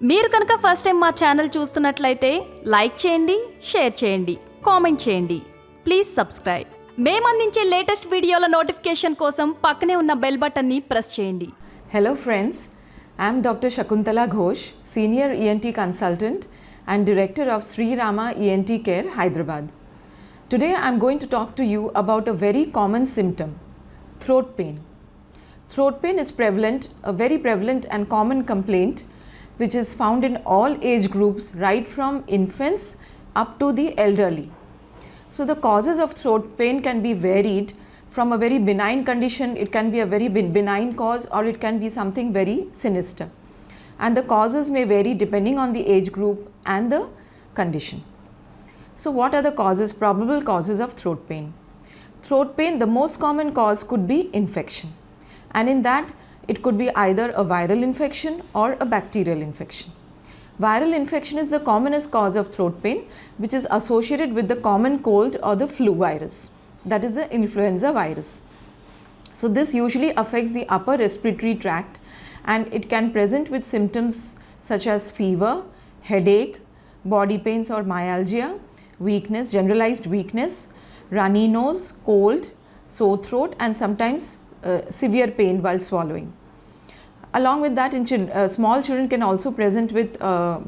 మీరు కనుక first time మా ఛానల్ చూస్తున్నట్లయితే లైక్ చేయండి, షేర్ చేయండి, కామెంట్ చేయండి. Please subscribe. మేము అందించే లేటెస్ట్ వీడియోల నోటిఫికేషన్ కోసం పక్కనే ఉన్న బెల్ బటన్ని ప్రెస్ చేయండి. Hello friends, I am Dr.Shakuntala Ghosh, Senior ENT Consultant and Director of Sri Rama ENT Care, Hyderabad. Today I am going to talk to you about a very common symptom, throat pain. Throat pain is prevalent, a very prevalent and common complaint which is found in all age groups right from infants up to the elderly. So the causes of throat pain can be varied. From a very benign condition, it can be a very benign cause, or it can be something very sinister. And the causes may vary depending on the age group and the condition. So what are the causes, probable causes of throat pain? Throat pain, the most common cause could be infection. And in that, it could be either a viral infection or a bacterial infection. Viral infection is the commonest cause of throat pain, which is associated with the common cold or the flu virus. That is the influenza virus. So this usually affects the upper respiratory tract, and it can present with symptoms such as fever, headache, body pains or myalgia, weakness, generalized weakness, runny nose, cold, sore throat, and sometimes severe pain while swallowing. Along with that, small children can also present with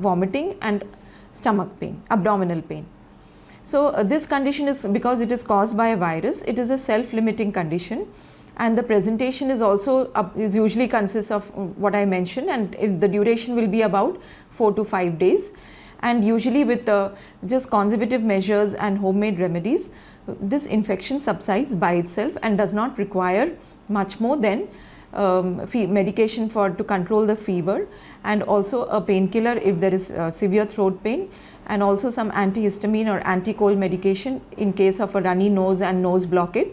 vomiting and stomach pain, abdominal pain. So this condition is, because it is caused by a virus, it is a self-limiting condition, and the presentation is also is usually consists of what I mentioned, and the duration will be about 4 to 5 days, and usually with just conservative measures and homemade remedies, this infection subsides by itself and does not require much more than medication to control the fever, and also a painkiller if there is severe throat pain, and also some antihistamine or anti-cold medication in case of a runny nose and nose blockade,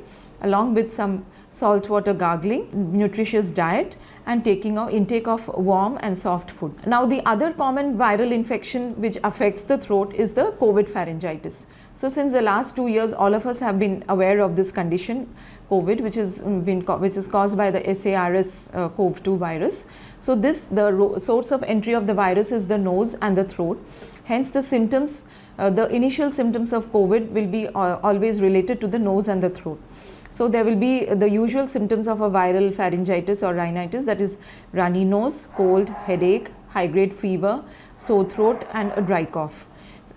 along with some salt water gargling, nutritious diet, and intake of warm and soft food. Now the other common viral infection which affects the throat is the COVID pharyngitis. So since the last 2 years, all of us have been aware of this condition, COVID, which is caused by the SARS-CoV-2 virus. So the source of entry of the virus is the nose and the throat. Hence the symptoms, the initial symptoms of COVID will be always related to the nose and the throat. So there will be the usual symptoms of a viral pharyngitis or rhinitis, that is runny nose, cold, headache, high-grade fever, sore throat, and a dry cough.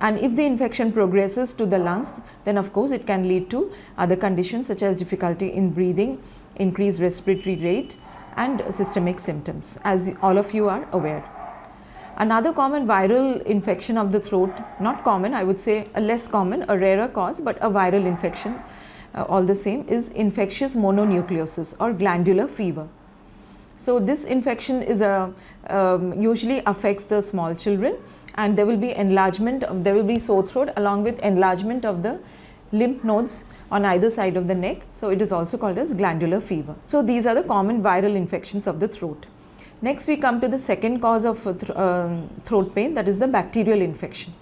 And if the infection progresses to the lungs, then of course it can lead to other conditions such as difficulty in breathing, increased respiratory rate, and systemic symptoms, as all of you are aware. Another common viral infection of the throat, not common, I would say a less common, a rarer cause, but a viral infection all the same, is infectious mononucleosis or glandular fever. So this infection is usually affects the small children, and there will be there will be sore throat along with enlargement of the lymph nodes on either side of the neck. So it is also called as glandular fever. So these are the common viral infections of the throat. Next we come to the second cause of throat pain, that is the bacterial infection.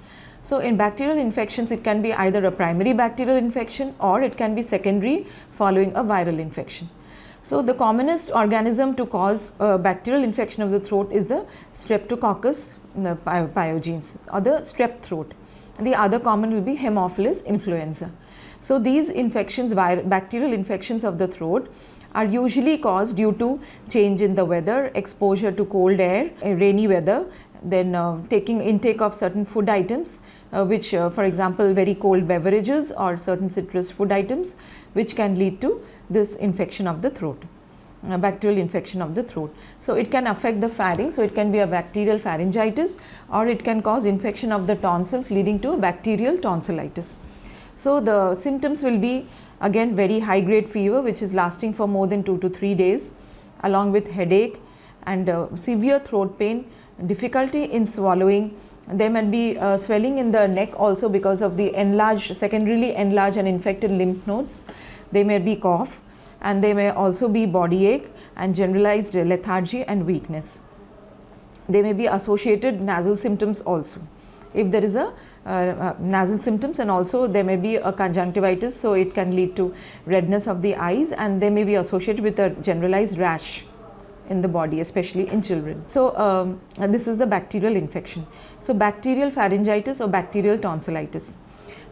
So in bacterial infections, it can be either a primary bacterial infection or it can be secondary following a viral infection. So the commonest organism to cause bacterial infection of the throat is the Streptococcus pyogenes, or the strep throat. The other common will be Haemophilus influenza. So these infections, bacterial infections of the throat, are usually caused due to change in the weather, exposure to cold air, rainy weather, then intake of certain food items, which for example very cold beverages or certain citrus food items, which can lead to this infection of the throat, bacterial infection of the throat. So it can affect the pharynx, so it can be a bacterial pharyngitis, or it can cause infection of the tonsils leading to bacterial tonsillitis. So the symptoms will be again very high grade fever, which is lasting for more than 2 to 3 days, along with headache and severe throat pain, difficulty in swallowing. There might be swelling in the neck also because of the secondarily enlarged and infected lymph nodes. There may be cough, and there may also be body ache and generalized lethargy and weakness. There may be associated nasal symptoms also. If there is a nasal symptoms, and also there may be a conjunctivitis, so it can lead to redness of the eyes, and they may be associated with a generalized rash in the body, especially in children. So this is the bacterial infection. So bacterial pharyngitis or bacterial tonsillitis.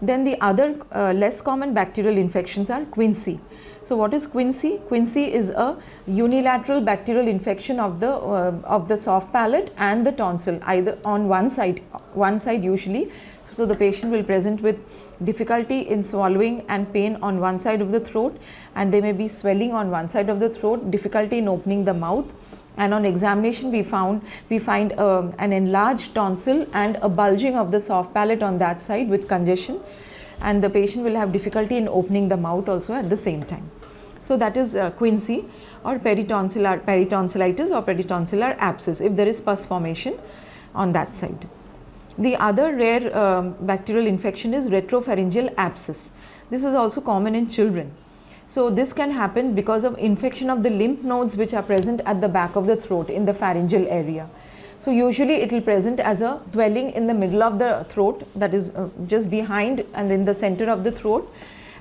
Then the other less common bacterial infections are quinsy. So what is quinsy? Quinsy is a unilateral bacterial infection of the soft palate and the tonsil, either on one side usually. So the patient will present with difficulty in swallowing and pain on one side of the throat, and there may be swelling on one side of the throat, difficulty in opening the mouth, and on examination we find an enlarged tonsil and a bulging of the soft palate on that side with congestion, and the patient will have difficulty in opening the mouth also at the same time. So that is quinsy or peritonsillitis or peritonsillar abscess if there is pus formation on that side. The other rare bacterial infection is retropharyngeal abscess. This is also common in children. So this can happen because of infection of the lymph nodes which are present at the back of the throat in the pharyngeal area. So usually it will present as a swelling in the middle of the throat, that is just behind and in the center of the throat,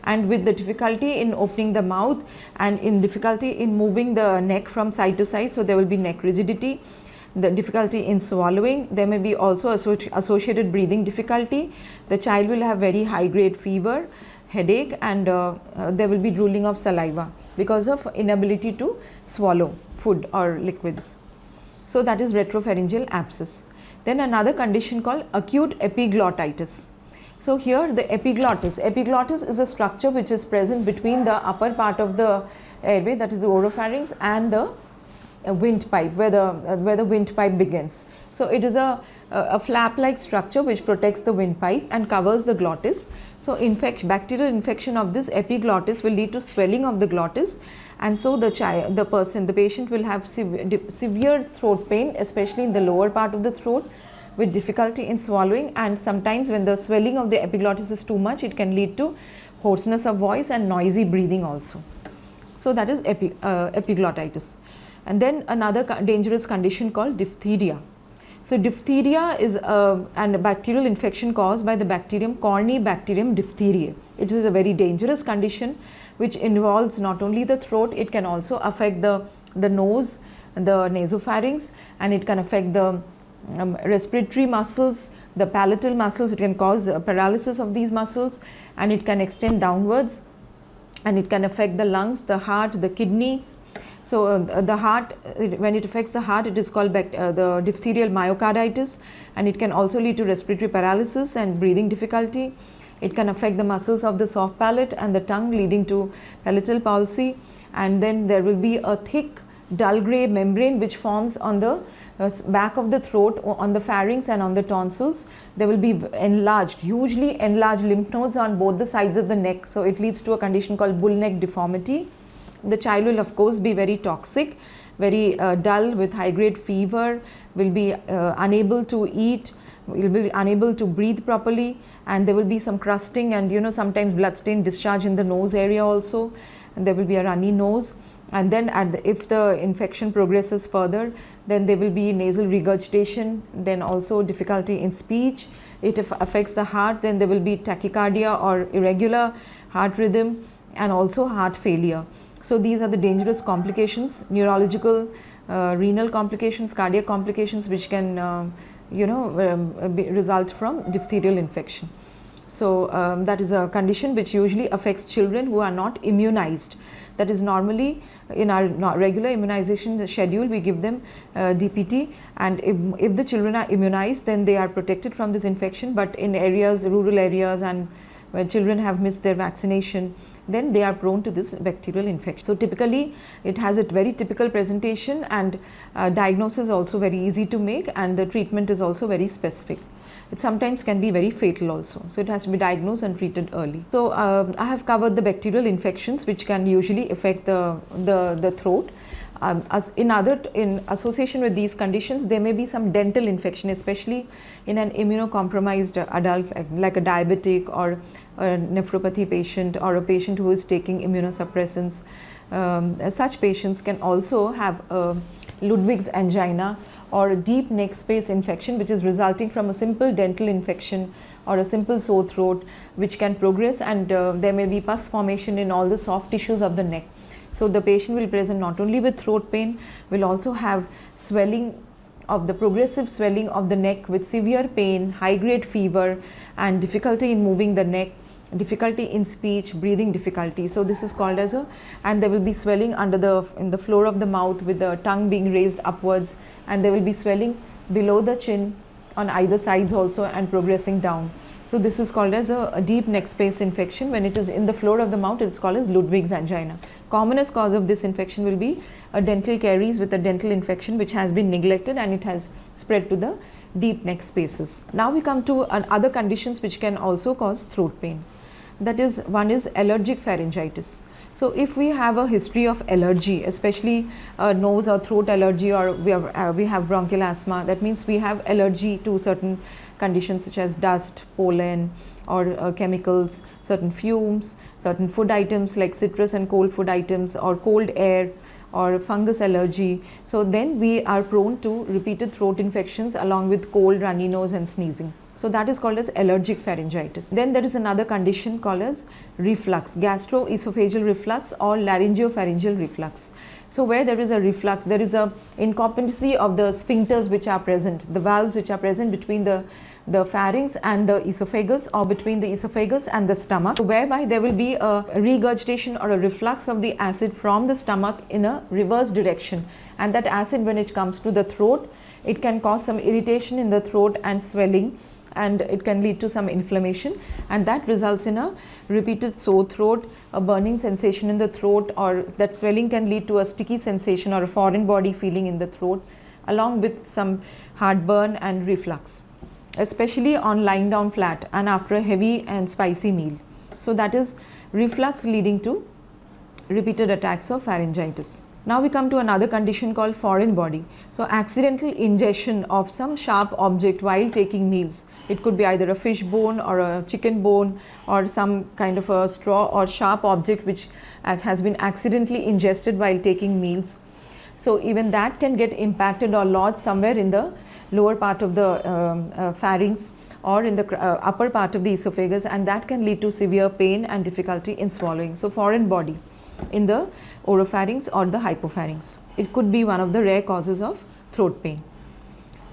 and with the difficulty in opening the mouth and in difficulty in moving the neck from side to side. So there will be neck rigidity, the difficulty in swallowing. There may be also associated breathing difficulty. The child will have very high grade fever, headache, and there will be drooling of saliva because of inability to swallow food or liquids. So that is retropharyngeal abscess. Then another condition called acute epiglottitis. So here the epiglottis is a structure which is present between the upper part of the airway, that is the oropharynx, and the windpipe, where the windpipe begins. So it is a flap-like structure which protects the windpipe and covers the glottis. So bacterial infection of this epiglottis will lead to swelling of the glottis, and so the patient will have severe throat pain, especially in the lower part of the throat, with difficulty in swallowing, and sometimes when the swelling of the epiglottis is too much, it can lead to hoarseness of voice and noisy breathing also. So that is epiglottitis. And then another dangerous condition called diphtheria. So diphtheria is a bacterial infection caused by the bacterium Corynebacterium diphtheriae. It is a very dangerous condition which involves not only the throat, it can also affect the nose, the nasopharynx, and it can affect the respiratory muscles, the palatal muscles. It can cause paralysis of these muscles, and it can extend downwards, and it can affect the lungs, the heart, the kidneys. So the heart, when it affects the heart, it is called the diphtherial myocarditis, and it can also lead to respiratory paralysis and breathing difficulty. It can affect the muscles of the soft palate and the tongue, leading to palatal palsy, and then there will be a thick dull grey membrane which forms on the back of the throat, on the pharynx and on the tonsils. There will be hugely enlarged lymph nodes on both the sides of the neck. So it leads to a condition called bull neck deformity. The child will of course be very toxic, very dull with high grade fever, will be unable to eat, will be unable to breathe properly, and there will be some crusting and sometimes bloodstained discharge in the nose area also, and there will be a runny nose. And then if the infection progresses further, then there will be nasal regurgitation, then also difficulty in speech. It affects the heart, then there will be tachycardia or irregular heart rhythm, and also heart failure. So these are the dangerous complications, neurological, renal complications, cardiac complications, which can result from diphtherial infection. So that is a condition which usually affects children who are not immunized. That is, normally in our regular immunization schedule we give them DPT, and if the children are immunized, then they are protected from this infection. But in rural areas, and where children have missed their vaccination, then they are prone to this bacterial infection. So typically it has a very typical presentation, and diagnosis is also very easy to make, and the treatment is also very specific. It sometimes can be very fatal also. So it has to be diagnosed and treated early. So I have covered the bacterial infections which can usually affect the throat. In association with these conditions, there may be some dental infection, especially in an immunocompromised adult, like a diabetic or a nephropathy patient, or a patient who is taking immunosuppressants. Such patients can also have Ludwig's angina or a deep neck space infection, which is resulting from a simple dental infection or a simple sore throat, which can progress, and there may be pus formation in all the soft tissues of the neck. So the patient will present not only with throat pain, will also have swelling of the progressive swelling of the neck with severe pain, high grade fever, and difficulty in moving the neck, difficulty in speech, breathing difficulty. So this is called as a, and there will be swelling in the floor of the mouth with the tongue being raised upwards, and there will be swelling below the chin on either sides also and progressing down. So this is called as a deep neck space infection. When it is in the floor of the mouth, it is called as Ludwig's angina. Commonest cause of this infection will be a dental caries with a dental infection which has been neglected and it has spread to the deep neck spaces. Now we come to other conditions which can also cause throat pain. That is, one is allergic pharyngitis. So if we have a history of allergy, especially nose or throat allergy, or we have bronchial asthma, that means we have allergy to certain conditions such as dust, pollen, or chemicals, certain fumes, certain food items like citrus and cold food items, or cold air, or fungus allergy. So then we are prone to repeated throat infections along with cold, runny nose and sneezing. So that is called as allergic pharyngitis. Then there is another condition called as reflux, gastroesophageal reflux or laryngopharyngeal reflux. So where there is a reflux, there is a incompetency of the sphincters which are present, the valves which are present between the pharynx and the esophagus, or between the esophagus and the stomach, whereby there will be a regurgitation or a reflux of the acid from the stomach in a reverse direction, and that acid, when it comes to the throat, it can cause some irritation in the throat and swelling, and it can lead to some inflammation, and that results in a repeated sore throat, a burning sensation in the throat, or that swelling can lead to a sticky sensation or a foreign body feeling in the throat, along with some heartburn and reflux, especially on lying down flat and after a heavy and spicy meal. So that is reflux leading to repeated attacks of pharyngitis. Now we come to another condition called foreign body. So accidental ingestion of some sharp object while taking meals. It could be either a fish bone or a chicken bone or some kind of a straw or sharp object which has been accidentally ingested while taking meals. So even that can get impacted or lodged somewhere in the lower part of the pharynx or in the upper part of the esophagus, and that can lead to severe pain and difficulty in swallowing. So foreign body in the oropharynx or the hypopharynx. It could be one of the rare causes of throat pain.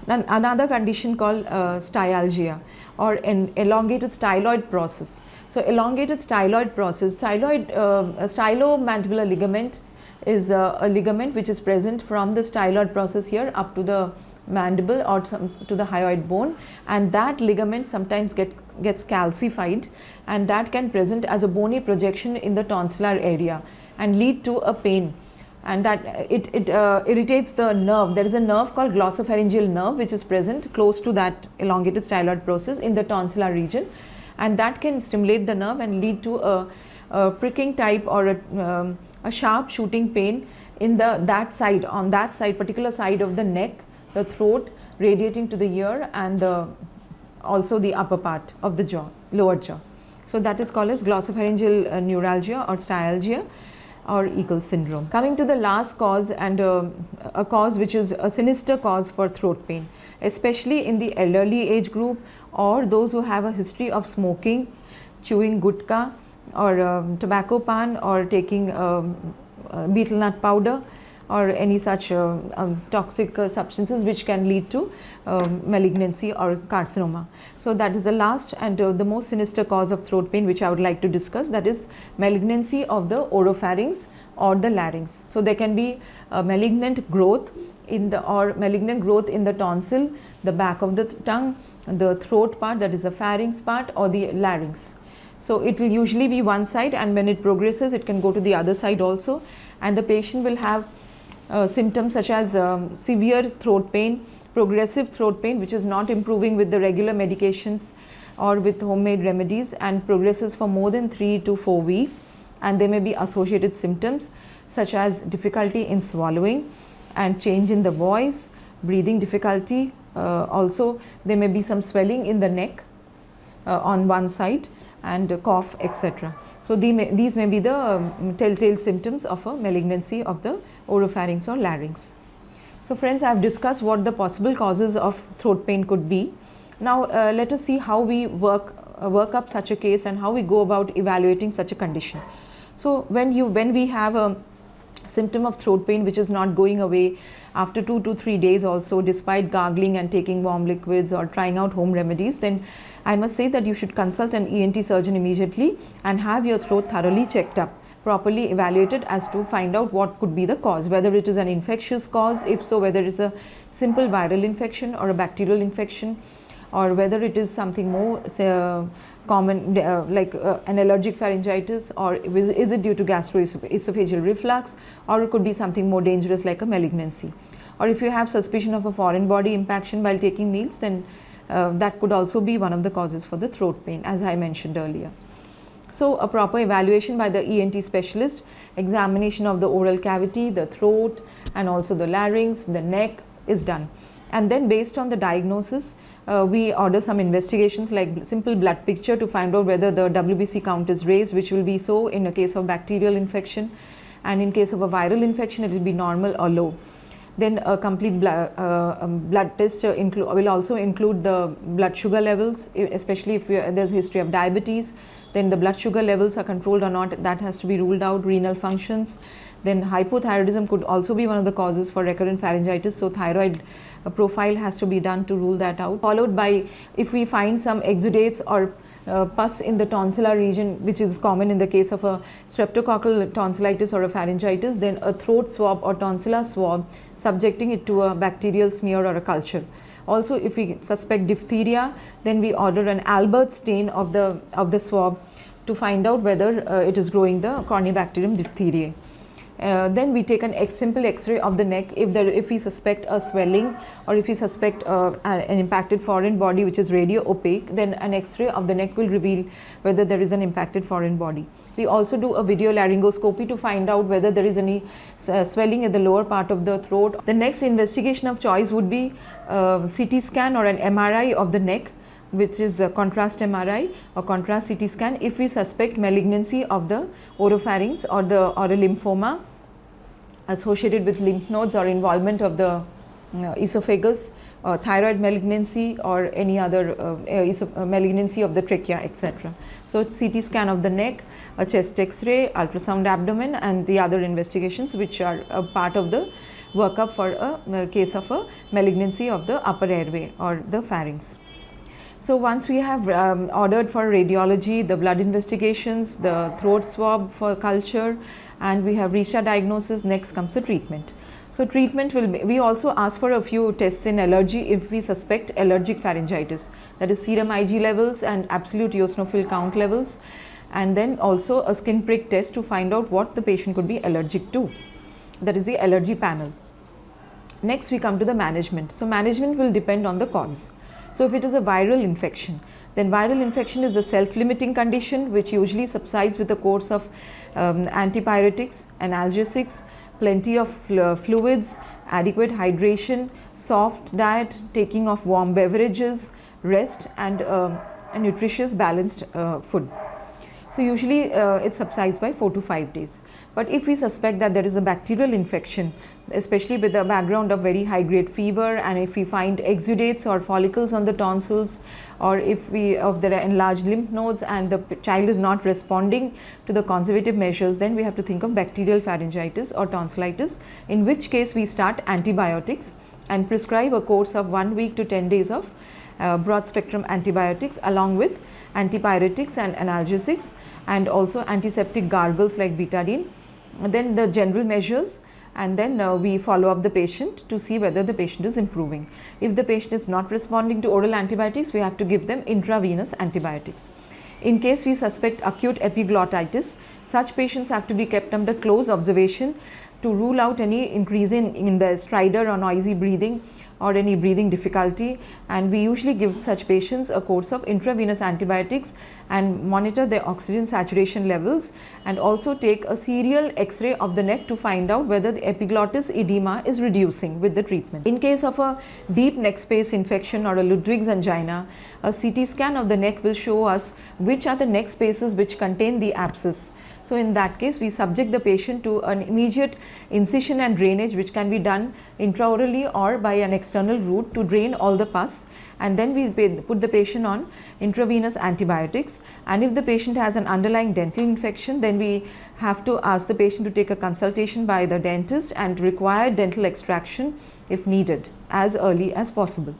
Then another condition called styalgia or an elongated styloid process. So elongated styloid process, stylomandibular ligament is a ligament which is present from the styloid process here up to the mandible or to the hyoid bone, and that ligament sometimes gets calcified, and that can present as a bony projection in the tonsillar area and lead to a pain, and that it irritates the nerve. There is a nerve called glossopharyngeal nerve which is present close to that elongated styloid process in the tonsillar region, and that can stimulate the nerve and lead to a pricking type or a sharp shooting pain in on that particular side of the neck, the throat, radiating to the ear, and also the upper part of the jaw, lower jaw. So that is called as glossopharyngeal neuralgia or styalgia or Eagle's syndrome. Coming to the last cause, and a cause which is a sinister cause for throat pain, especially in the elderly age group or those who have a history of smoking, chewing gutka or tobacco pan, or taking betel nut powder or any such toxic substances which can lead to malignancy or carcinoma. So that is the last and the most sinister cause of throat pain which I would like to discuss, that is malignancy of the oropharynx or the larynx. So there can be a malignant growth in the tonsil, the back of the tongue, the throat part, that is the pharynx part, or the larynx. So it will usually be one side, and when it progresses it can go to the other side also, and the patient will have symptoms such as severe throat pain, progressive throat pain which is not improving with the regular medications or with homemade remedies, and progresses for more than 3 to 4 weeks, and there may be associated symptoms such as difficulty in swallowing and change in the voice, breathing difficulty, also there may be some swelling in the neck on one side, and cough, etc. So these may be the telltale symptoms of a malignancy of the oropharynx or larynx. So friends, I have discussed what the possible causes of throat pain could be. Now let us see how we work up such a case and how we go about evaluating such a condition. So when we have a symptom of throat pain which is not going away after 2 to 3 days also, despite gargling and taking warm liquids or trying out home remedies, then I must say that you should consult an ENT surgeon immediately and have your throat thoroughly checked up, properly evaluated as to find out what could be the cause, whether it is an infectious cause, if so whether it's a simple viral infection or a bacterial infection, or whether it is something more common like an allergic pharyngitis, or is it due to gastroesophageal reflux, or it could be something more dangerous like a malignancy. Or if you have suspicion of a foreign body impaction while taking meals, then that could also be one of the causes for the throat pain, as I mentioned earlier. So a proper evaluation by the ENT specialist, examination of the oral cavity, the throat, and also the larynx, the neck is done. And then based on the diagnosis, we order some investigations like simple blood picture to find out whether the WBC count is raised, which will be so in a case of bacterial infection, and in case of a viral infection it will be normal or low. Then a complete blood test will also include the blood sugar levels, especially if there's a history of diabetes, then the blood sugar levels are controlled or not, that has to be ruled out. Renal functions, then hypothyroidism could also be one of the causes for recurrent pharyngitis, so thyroid profile has to be done to rule that out, followed by if we find some exudates or pus in the tonsillar region, which is common in the case of a streptococcal tonsillitis or a pharyngitis, then a throat swab or tonsillar swab, subjecting it to a bacterial smear or a culture. Also, if we suspect diphtheria, then we order an Albert stain of the swab to find out whether it is growing the Corynebacterium diphtheriae. Then we take a simple X-ray of the neck if we suspect a swelling, or if we suspect an impacted foreign body which is radio opaque, then an X-ray of the neck will reveal whether there is an impacted foreign body. We also do a video laryngoscopy to find out whether there is any swelling at the lower part of the throat. The next investigation of choice would be CT scan or an MRI of the neck, which is a contrast MRI or contrast CT scan, if we suspect malignancy of the oropharynx or a lymphoma associated with lymph nodes, or involvement of the esophagus, thyroid malignancy, or any other malignancy of the trachea, etc. So it's CT scan of the neck, a chest X-ray, ultrasound abdomen, and the other investigations which are a part of the workup for a case of a malignancy of the upper airway or the pharynx. So once we have ordered for radiology, the blood investigations, the throat swab for culture, and we have reached our diagnosis, next comes the treatment. So treatment will be, we also ask for a few tests in allergy if we suspect allergic pharyngitis, that is serum Ig levels and absolute eosinophil count levels, and then also a skin prick test to find out what the patient could be allergic to, that is the allergy panel. Next we come to the management. So management will depend on the cause. So if it is a viral infection, then viral infection is a self-limiting condition which usually subsides with a course of antipyretics, analgesics, plenty of fluids, adequate hydration, soft diet, taking of warm beverages, rest, and a nutritious balanced food. So usually it subsides by 4 to 5 days. But if we suspect that there is a bacterial infection, especially with a background of very high grade fever, and if we find exudates or follicles on the tonsils, or if there are enlarged lymph nodes and the child is not responding to the conservative measures, then we have to think of bacterial pharyngitis or tonsillitis, in which case we start antibiotics and prescribe a course of 1 week to 10 days of broad spectrum antibiotics along with antipyretics and analgesics, and also antiseptic gargles like betadine, then the general measures, and then we follow up the patient to see whether the patient is improving. If the patient is not responding to oral antibiotics, we have to give them intravenous antibiotics. In case we suspect acute epiglottitis, such patients have to be kept under close observation to rule out any increase in the stridor or noisy breathing or any breathing difficulty, and we usually give such patients a course of intravenous antibiotics and monitor their oxygen saturation levels, and also take a serial X-ray of the neck to find out whether the epiglottis edema is reducing with the treatment. In case of a deep neck space infection or a Ludwig's angina, a CT scan of the neck will show us which are the neck spaces which contain the abscess. So in that case, we subject the patient to an immediate incision and drainage, which can be done intraorally or by an external route to drain all the pus, and then we put the patient on intravenous antibiotics. And if the patient has an underlying dental infection, then we have to ask the patient to take a consultation by the dentist and require dental extraction if needed as early as possible.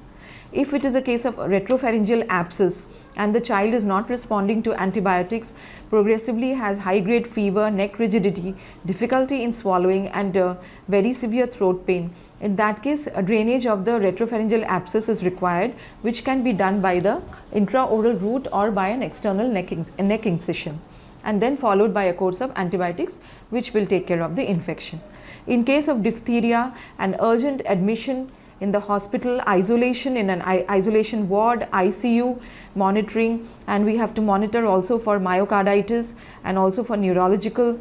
If it is a case of retropharyngeal abscess and the child is not responding to antibiotics, progressively has high grade fever, neck rigidity, difficulty in swallowing, and very severe throat pain, in that case a drainage of the retropharyngeal abscess is required, which can be done by the intraoral route or by an external neck incision, and then followed by a course of antibiotics which will take care of the infection. In case of diphtheria, an urgent admission in the hospital, isolation in an isolation ward, ICU monitoring, and we have to monitor also for myocarditis and also for neurological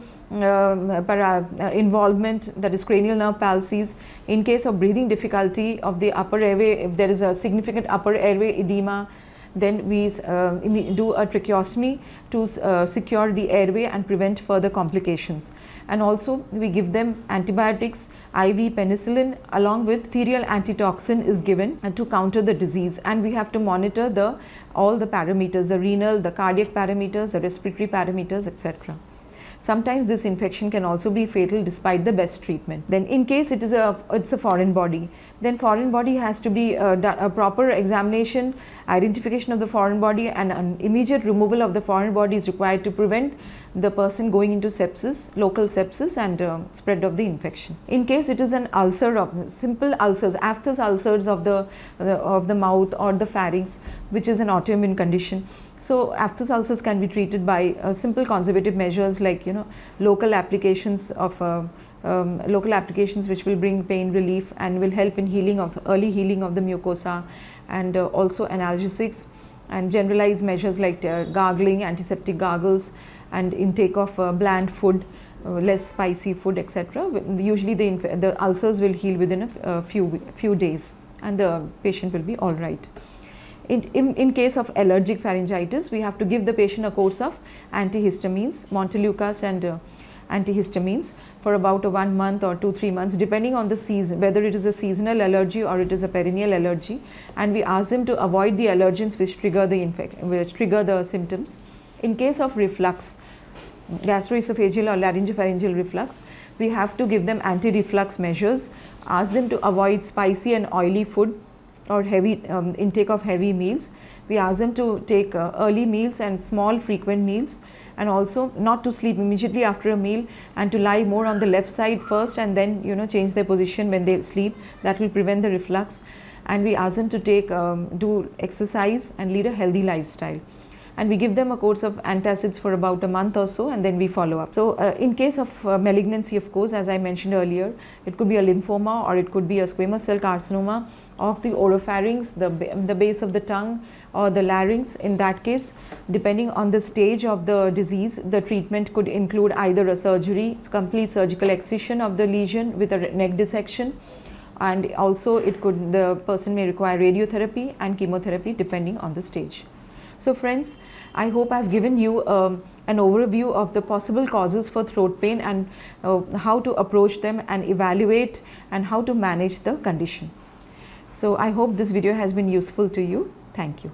involvement, that is cranial nerve palsies. In case of breathing difficulty of the upper airway, if there is a significant upper airway edema, then we do a tracheostomy to secure the airway and prevent further complications. And also we give them antibiotics, IV penicillin along with diphtherial antitoxin is given to counter the disease, and we have to monitor all the parameters, the renal, the cardiac parameters, the respiratory parameters, etc. Sometimes this infection can also be fatal despite the best treatment. Then in case it's a foreign body, then foreign body has to be a proper examination, identification of the foreign body, and an immediate removal of the foreign body is required to prevent the person going into sepsis, local sepsis, and spread of the infection. In case it is an ulcer, of simple ulcers, aphthous ulcers of the mouth or the pharynx, which is an autoimmune condition. So aphthous ulcers can be treated by simple conservative measures like local applications which will bring pain relief and will help in early healing of the mucosa, and also analgesics and generalized measures like gargling, antiseptic gargles, and intake of bland food, less spicy food, etc. Usually the ulcers will heal within a few days and the patient will be all right. In case of allergic pharyngitis, we have to give the patient a course of antihistamines, Montelukast and antihistamines for about 1 month or 2-3 months, depending on the season, whether it is a seasonal allergy or it is a perennial allergy, and we ask them to avoid the allergens which trigger the symptoms. In case of reflux, gastroesophageal or laryngopharyngeal reflux, we have to give them anti-reflux measures, ask them to avoid spicy and oily food or heavy intake of heavy meals. We ask them to take early meals and small frequent meals, and also not to sleep immediately after a meal, and to lie more on the left side first and then change their position when they sleep. That will prevent the reflux. And we ask them to do exercise and lead a healthy lifestyle. And we give them a course of antacids for about a month or so, and then we follow up. So in case of malignancy, of course, as I mentioned earlier, it could be a lymphoma or it could be a squamous cell carcinoma of the oropharynx, the base of the tongue, or the larynx. In that case, depending on the stage of the disease, the treatment could include either a surgery, complete surgical excision of the lesion with a neck dissection, and also the person may require radiotherapy and chemotherapy depending on the stage. So friends, I hope I've given you an overview of the possible causes for throat pain and how to approach them and evaluate and how to manage the condition. So I hope this video has been useful to you. Thank you.